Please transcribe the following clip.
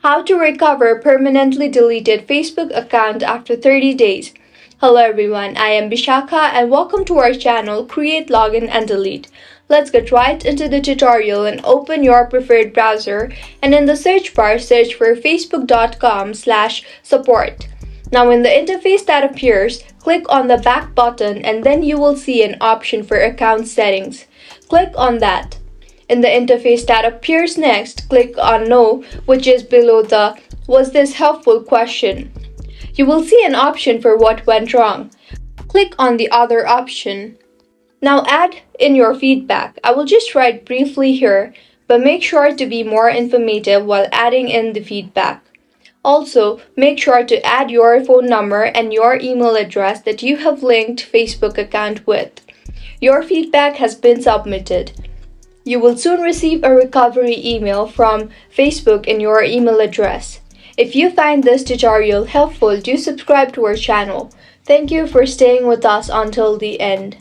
How to recover permanently deleted Facebook account after 30 days. Hello everyone, I am Bishakha and welcome to our channel Create, Login and Delete. Let's get right into the tutorial and open your preferred browser, and in the search bar search for facebook.com/support. Now in the interface that appears, click on the back button and then you will see an option for account settings. Click on that. In the interface that appears next, click on No, which is below the "Was this helpful?" question. You will see an option for what went wrong. Click on the other option. Now add in your feedback. I will just write briefly here, but make sure to be more informative while adding in the feedback. Also, make sure to add your phone number and your email address that you have linked Facebook account with. Your feedback has been submitted. You will soon receive a recovery email from Facebook in your email address. If you find this tutorial helpful, do subscribe to our channel. Thank you for staying with us until the end.